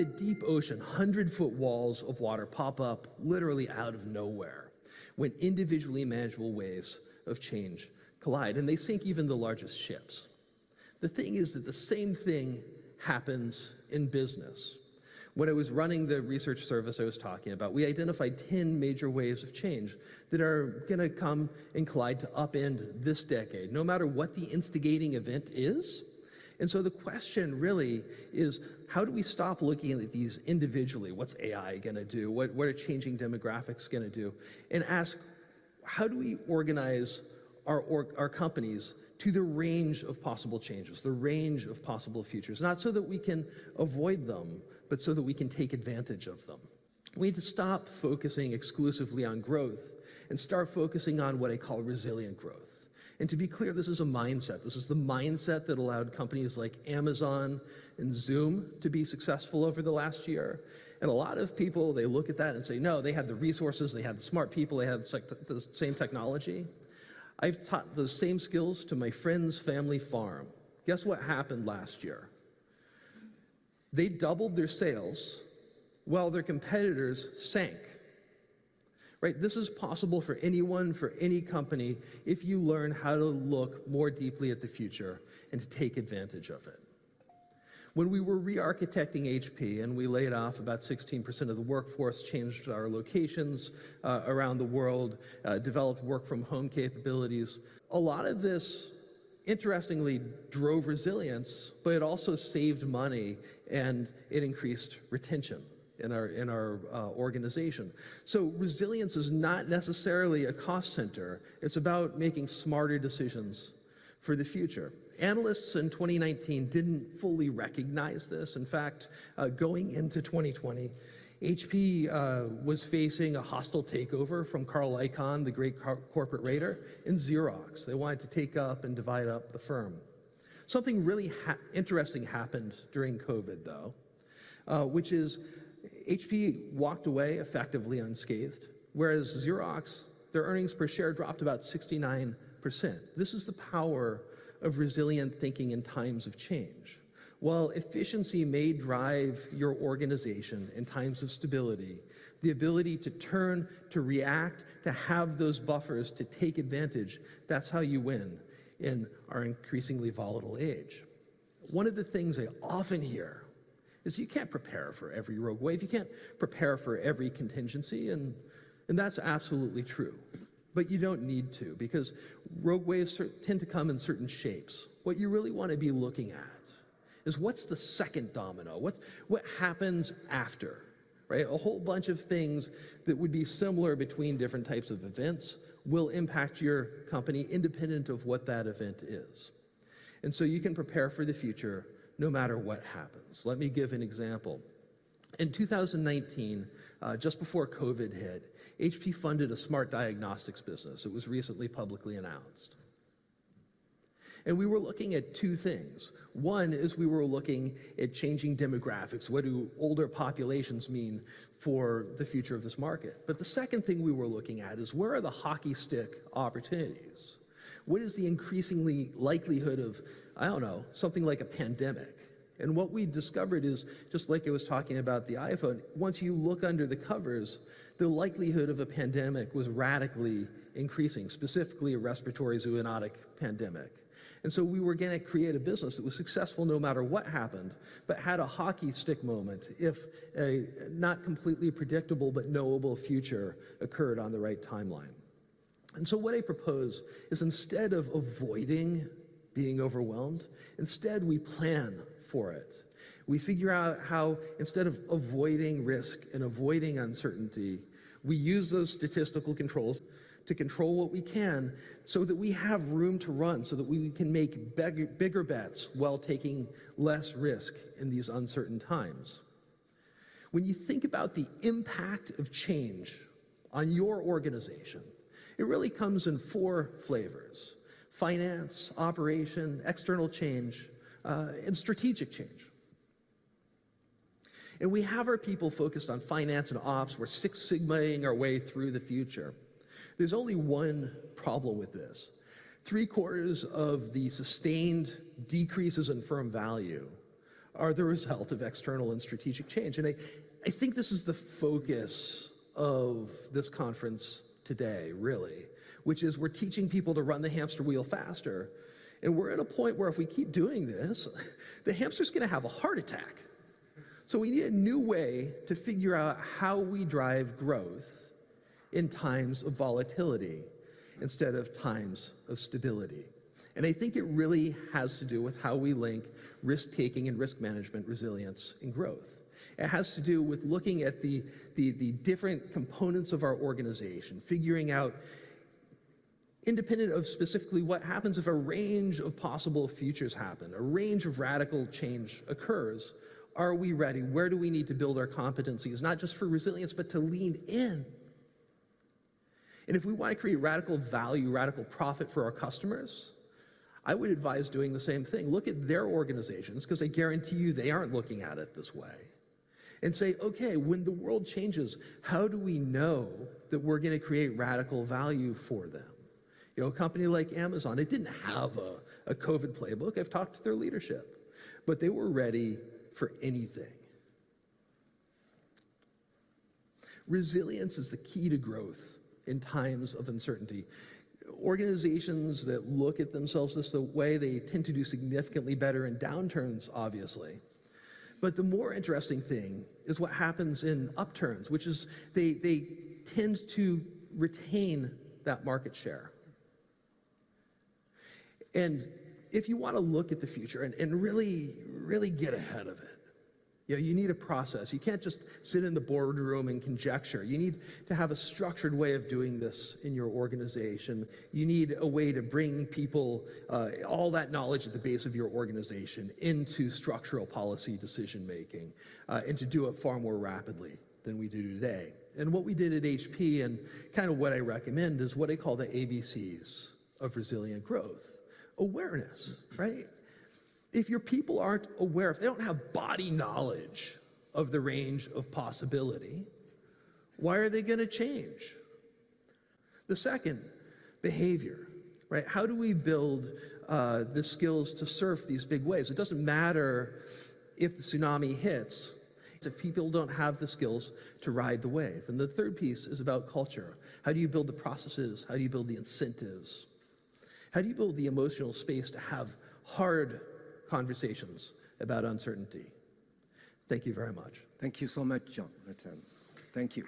in a deep ocean, 100-foot walls of water pop up literally out of nowhere when individually manageable waves of change collide, and they sink even the largest ships. The thing is that the same thing happens in business. When I was running the research service I was talking about, we identified 10 major waves of change that are going to come and collide to upend this decade, no matter what the instigating event is. And so the question really is, how do we stop looking at these individually? What's AI going to do? What are changing demographics going to do? And ask, how do we organize our companies to the range of possible changes, the range of possible futures, not so that we can avoid them, but so that we can take advantage of them. We need to stop focusing exclusively on growth and start focusing on what I call resilient growth. And to be clear, this is a mindset. This is the mindset that allowed companies like Amazon and Zoom to be successful over the last year. And a lot of people, they look at that and say, no, they had the resources, they had the smart people, they had the same technology. I've taught those same skills to my friend's family farm. Guess what happened last year? They doubled their sales while their competitors sank. Right? This is possible for anyone, for any company, if you learn how to look more deeply at the future and to take advantage of it. When we were re-architecting HP and we laid off about 16% of the workforce, changed our locations around the world, developed work from home capabilities, a lot of this, interestingly, drove resilience, but it also saved money and it increased retention in our organization. So resilience is not necessarily a cost center. It's about making smarter decisions for the future. Analysts in 2019 didn't fully recognize this. In fact, going into 2020, HP was facing a hostile takeover from Carl Icahn, the great corporate raider, and Xerox. They wanted to take up and divide up the firm. Something really interesting happened during COVID, though, which is HP walked away effectively unscathed, whereas Xerox, their earnings per share dropped about 69%. This is the power of resilient thinking in times of change. While efficiency may drive your organization in times of stability, the ability to turn, to react, to have those buffers, to take advantage, that's how you win in our increasingly volatile age. One of the things I often hear is you can't prepare for every rogue wave, you can't prepare for every contingency, and that's absolutely true. But you don't need to, because rogue waves tend to come in certain shapes. What you really want to be looking at is what's the second domino? What happens after, right? A whole bunch of things that would be similar between different types of events will impact your company independent of what that event is. And so you can prepare for the future no matter what happens. Let me give an example. In 2019, just before COVID hit, HP funded a smart diagnostics business. It was recently publicly announced. And we were looking at two things. One is we were looking at changing demographics. What do older populations mean for the future of this market? But the second thing we were looking at is, where are the hockey stick opportunities? What is the increasingly likelihood of, I don't know, something like a pandemic? And what we discovered is, just like I was talking about the iPhone, once you look under the covers, the likelihood of a pandemic was radically increasing, specifically a respiratory zoonotic pandemic. And so we were going to create a business that was successful no matter what happened, but had a hockey stick moment if a not completely predictable but knowable future occurred on the right timeline. And so what I propose is, instead of avoiding being overwhelmed, instead we plan for it. We figure out how, instead of avoiding risk and avoiding uncertainty, we use those statistical controls to control what we can so that we have room to run, so that we can make bigger bets while taking less risk in these uncertain times. When you think about the impact of change on your organization, it really comes in four flavors: finance, operation, external change, and strategic change. And we have our people focused on finance and ops. We're Six Sigmaing our way through the future. There's only one problem with this. 3/4 of the sustained decreases in firm value are the result of external and strategic change. And I think this is the focus of this conference today, really, which is we're teaching people to run the hamster wheel faster. And we're at a point where if we keep doing this, the hamster's going to have a heart attack. So we need a new way to figure out how we drive growth in times of volatility instead of times of stability. And I think it really has to do with how we link risk-taking and risk management, resilience, and growth. It has to do with looking at the different components of our organization, figuring out, independent of specifically what happens if a range of possible futures happen, a range of radical change occurs, are we ready? Where do we need to build our competencies, not just for resilience, but to lean in? And if we want to create radical value, radical profit for our customers, I would advise doing the same thing. Look at their organizations, because I guarantee you they aren't looking at it this way. And say, okay, when the world changes, how do we know that we're going to create radical value for them? You know, a company like Amazon, it didn't have a COVID playbook. I've talked to their leadership, but they were ready for anything. Resilience is the key to growth in times of uncertainty. Organizations that look at themselves this way, they tend to do significantly better in downturns, obviously. But the more interesting thing is what happens in upturns, which is they tend to retain that market share. And if you want to look at the future and really get ahead of it, you know, you need a process. You can't just sit in the boardroom and conjecture. You need to have a structured way of doing this in your organization. You need a way to bring people, all that knowledge at the base of your organization into structural policy decision-making, and to do it far more rapidly than we do today. And what we did at HP, and kind of what I recommend, is what I call the ABCs of resilient growth. Awareness, right? If your people aren't aware, if they don't have body knowledge of the range of possibility, why are they going to change? The second, behavior, right? How do we build the skills to surf these big waves? It doesn't matter if the tsunami hits if people don't have the skills to ride the wave. And the third piece is about culture. How do you build the processes? How do you build the incentives? How do you build the emotional space to have hard conversations about uncertainty? Thank you very much. Thank you so much, John. Thank you.